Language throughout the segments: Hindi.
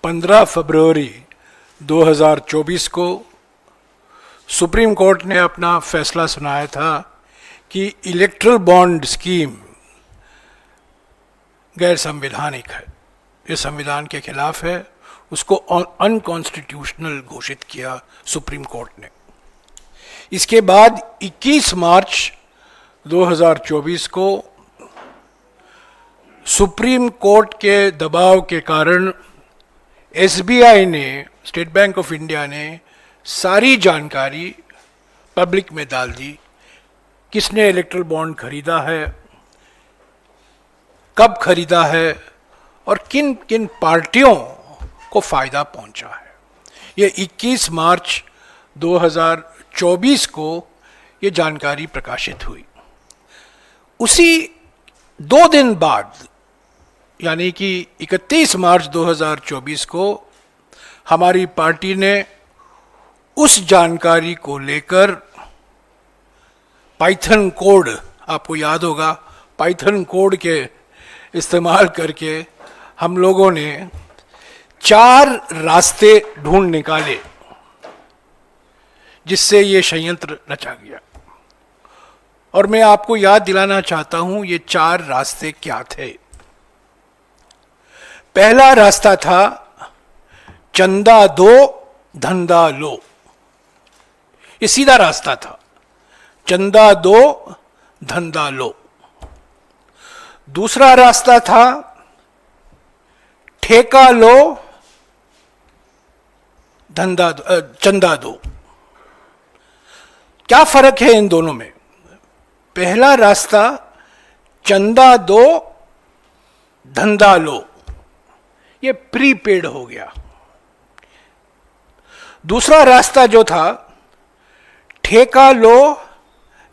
15 फरवरी 2024 को सुप्रीम कोर्ट ने अपना फैसला सुनाया था कि इलेक्ट्रल बॉन्ड स्कीम गैर संवैधानिक है, ये संविधान के खिलाफ है, उसको अनकॉन्स्टिट्यूशनल घोषित किया सुप्रीम कोर्ट ने। इसके बाद 21 मार्च 2024 को सुप्रीम कोर्ट के दबाव के कारण एसबीआई ने, स्टेट बैंक ऑफ इंडिया ने सारी जानकारी पब्लिक में डाल दी। किसने इलेक्ट्रल बॉन्ड खरीदा है, कब खरीदा है और किन किन पार्टियों को फायदा पहुंचा है। ये 21 मार्च 2024 को ये जानकारी प्रकाशित हुई। उसी 2 दिन बाद यानी कि 31 मार्च 2024 को हमारी पार्टी ने उस जानकारी को लेकर पाइथन कोड, आपको याद होगा, पाइथन कोड के इस्तेमाल करके हम लोगों ने 4 रास्ते ढूंढ निकाले जिससे ये षड्यंत्र रचा गया। और मैं आपको याद दिलाना चाहता हूं ये 4 रास्ते क्या थे। पहला रास्ता था चंदा दो धंधा लो, ये सीधा रास्ता था, चंदा दो धंधा लो। दूसरा रास्ता था ठेका लो धंधा चंदा दो। क्या फर्क है इन दोनों में? पहला रास्ता चंदा दो धंधा लो, ये प्रीपेड हो गया। दूसरा रास्ता जो था ठेका लो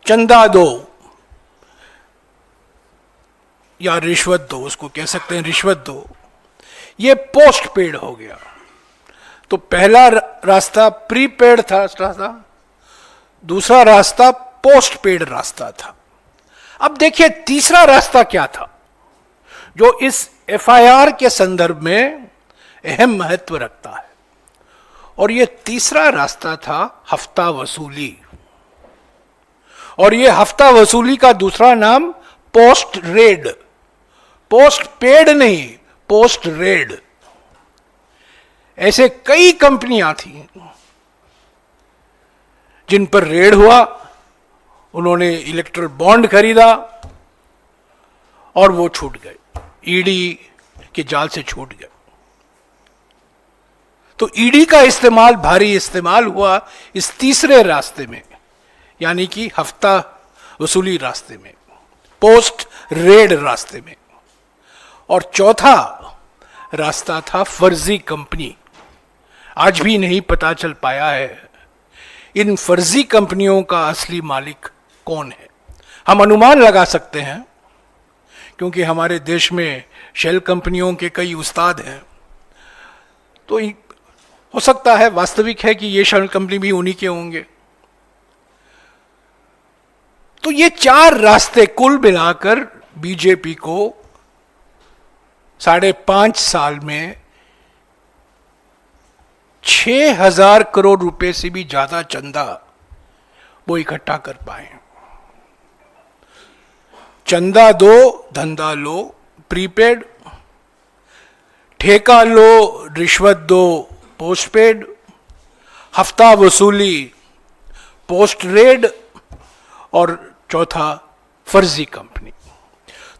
चंदा दो या रिश्वत दो, उसको कह सकते हैं रिश्वत दो, ये पोस्ट पेड हो गया। तो पहला रास्ता प्रीपेड था रास्ता, दूसरा रास्ता पोस्ट पेड रास्ता था। अब देखिए तीसरा रास्ता क्या था जो इस एफआईआर के संदर्भ में अहम महत्व रखता है, और यह तीसरा रास्ता था हफ्ता वसूली। और यह हफ्ता वसूली का दूसरा नाम पोस्ट रेड, पोस्ट पेड नहीं, पोस्ट रेड। ऐसे कई कंपनियां थी जिन पर रेड हुआ, उन्होंने इलेक्ट्रल बॉन्ड खरीदा और वो छूट गए, ईडी के जाल से छूट गए। तो ईडी का इस्तेमाल, भारी इस्तेमाल हुआ इस तीसरे रास्ते में, यानी कि हफ्ता वसूली रास्ते में, पोस्ट रेड रास्ते में। और चौथा रास्ता था फर्जी कंपनी। आज भी नहीं पता चल पाया है इन फर्जी कंपनियों का असली मालिक कौन है। हम अनुमान लगा सकते हैं क्योंकि हमारे देश में शेल कंपनियों के कई उस्ताद हैं, तो हो सकता है, वास्तविक है कि ये शेल कंपनी भी उन्हीं के होंगे। तो ये 4 रास्ते कुल मिलाकर बीजेपी को 5.5 साल में 6,000 करोड़ रुपए से भी ज्यादा चंदा वो इकट्ठा कर पाए। चंदा दो धंधा लो प्रीपेड, ठेका लो रिश्वत दो पोस्टपेड, हफ्ता वसूली पोस्ट रेड, और चौथा फर्जी कंपनी।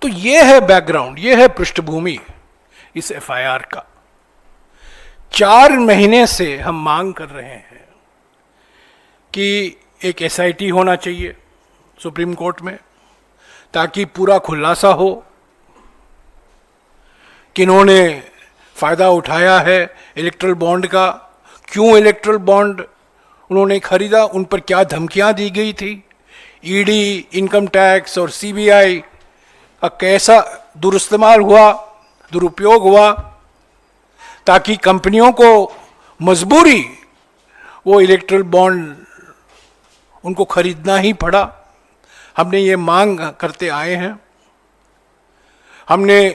तो यह है बैकग्राउंड, यह है पृष्ठभूमि इस एफआईआर का। 4 महीने से हम मांग कर रहे हैं कि एक एसआईटी होना चाहिए सुप्रीम कोर्ट में, ताकि पूरा खुलासा हो किन्होंने फायदा उठाया है इलेक्ट्रल बॉन्ड का, क्यों इलेक्ट्रल बॉन्ड उन्होंने खरीदा, उन पर क्या धमकियां दी गई थी, ईडी, इनकम टैक्स और सीबीआई का कैसा दुरुइस्तेमाल हुआ, दुरुपयोग हुआ, ताकि कंपनियों को मजबूरी वो इलेक्ट्रल बॉन्ड उनको खरीदना ही पड़ा। हमने ये मांग करते आए हैं। हमने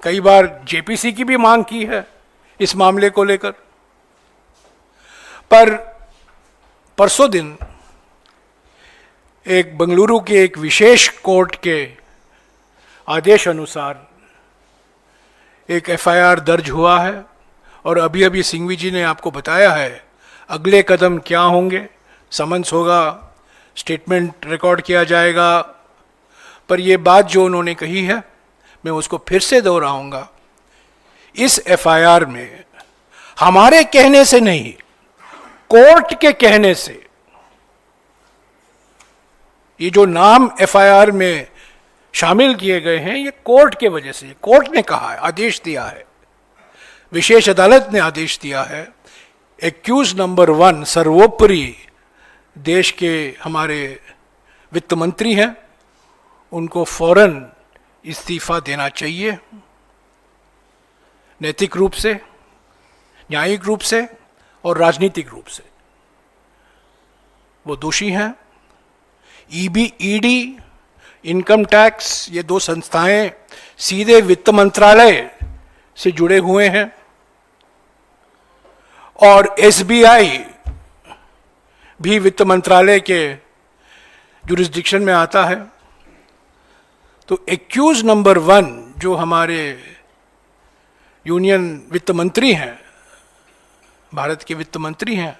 कई बार जेपीसी की भी मांग की है, इस मामले को लेकर। पर परसों दिन एक बेंगलुरु के एक विशेष कोर्ट के आदेश अनुसार एक एफआईआर दर्ज हुआ है और अभी अभी सिंघवी जी ने आपको बताया है अगले कदम क्या होंगे। समन्स होगा, स्टेटमेंट रिकॉर्ड किया जाएगा। पर ये बात जो उन्होंने कही है मैं उसको फिर से दोहराऊंगा, इस एफआईआर में हमारे कहने से नहीं, कोर्ट के कहने से, ये जो नाम एफआईआर में शामिल किए गए हैं ये कोर्ट के वजह से, कोर्ट ने कहा है, आदेश दिया है, विशेष अदालत ने आदेश दिया है। एक्यूज नंबर 1 सर्वोपरि देश के हमारे वित्त मंत्री हैं, उनको फौरन इस्तीफा देना चाहिए, नैतिक रूप से, न्यायिक रूप से और राजनीतिक रूप से वो दोषी हैं। ईडी, इनकम टैक्स, ये दो संस्थाएं सीधे वित्त मंत्रालय से जुड़े हुए हैं और एसबीआई भी वित्त मंत्रालय के जुरिस्डिक्शन में आता है। तो एक्यूज नंबर 1 जो हमारे यूनियन वित्त मंत्री हैं, भारत के वित्त मंत्री हैं,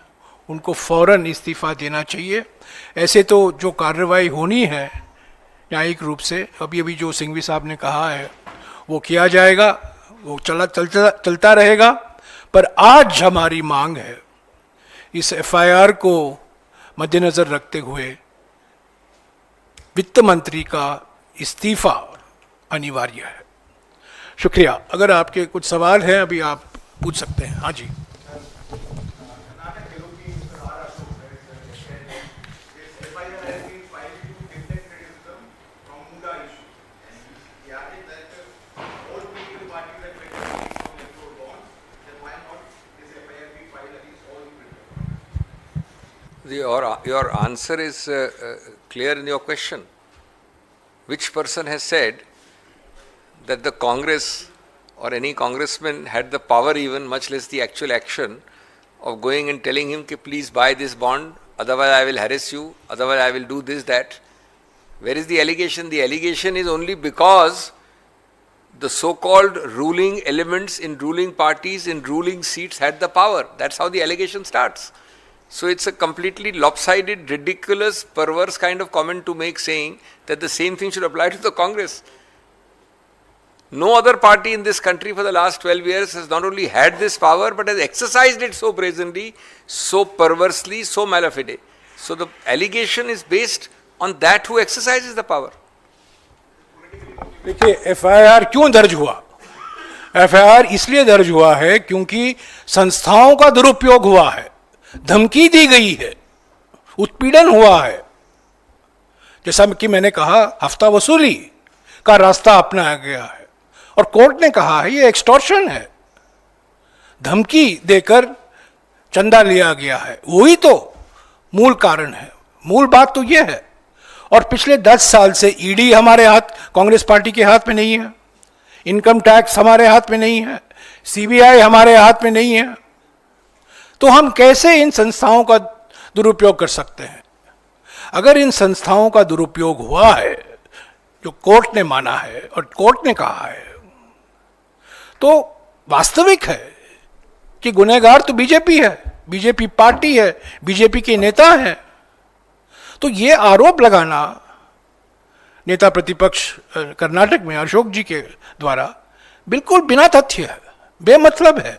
उनको फौरन इस्तीफा देना चाहिए। ऐसे तो जो कार्रवाई होनी है न्यायिक रूप से, अभी जो सिंघवी साहब ने कहा है वो किया जाएगा, वो चलता रहेगा। पर आज हमारी मांग है इस एफआईआर को मद्देनजर रखते हुए वित्त मंत्री का इस्तीफा अनिवार्य है। शुक्रिया। अगर आपके कुछ सवाल हैं अभी आप पूछ सकते हैं। हाँ जी। Your answer is clear in your question. Which person has said that the Congress or any congressman had the power, even much less the actual action, of going and telling him, please buy this bond, otherwise I will harass you, otherwise I will do this, that. Where is the allegation? The allegation is only because the so-called ruling elements in ruling parties, in ruling seats had the power. That's how the allegation starts. So it's a completely lopsided, ridiculous, perverse kind of comment to make, saying that the same thing should apply to the Congress. No other party in this country for the last 12 years has not only had this power but has exercised it so brazenly, so perversely, so malafide. So the allegation is based on that who exercises the power. देखिए एफआईआर क्यों दर्ज हुआ? एफआईआर इसलिए दर्ज हुआ है क्योंकि संस्थाओं का दुरुपयोग हुआ है, धमकी दी गई है, उत्पीड़न हुआ है। जैसा कि मैंने कहा, हफ्ता वसूली का रास्ता अपनाया गया है और कोर्ट ने कहा है ये एक्सटॉर्शन है, धमकी देकर चंदा लिया गया है। वही तो मूल कारण है, मूल बात तो ये है। और पिछले 10 साल से ईडी हमारे हाथ, कांग्रेस पार्टी के हाथ में नहीं है, इनकम टैक्स हमारे हाथ में नहीं है, सीबीआई हमारे हाथ में नहीं है। तो हम कैसे इन संस्थाओं का दुरुपयोग कर सकते हैं? अगर इन संस्थाओं का दुरुपयोग हुआ है, जो कोर्ट ने माना है और कोर्ट ने कहा है, तो वास्तविक है कि गुनहगार तो बीजेपी है, बीजेपी पार्टी है, बीजेपी के नेता हैं। तो ये आरोप लगाना नेता प्रतिपक्ष कर्नाटक में अशोक जी के द्वारा बिल्कुल बिना तथ्य है, बेमतलब है।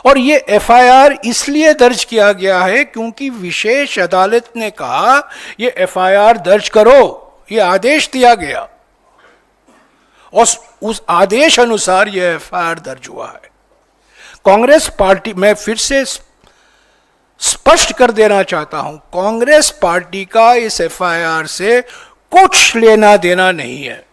और ये एफआईआर इसलिए दर्ज किया गया है क्योंकि विशेष अदालत ने कहा ये एफआईआर दर्ज करो, ये आदेश दिया गया और उस आदेश अनुसार ये एफआईआर दर्ज हुआ है। कांग्रेस पार्टी, मैं फिर से स्पष्ट कर देना चाहता हूं, कांग्रेस पार्टी का इस एफआईआर से कुछ लेना देना नहीं है।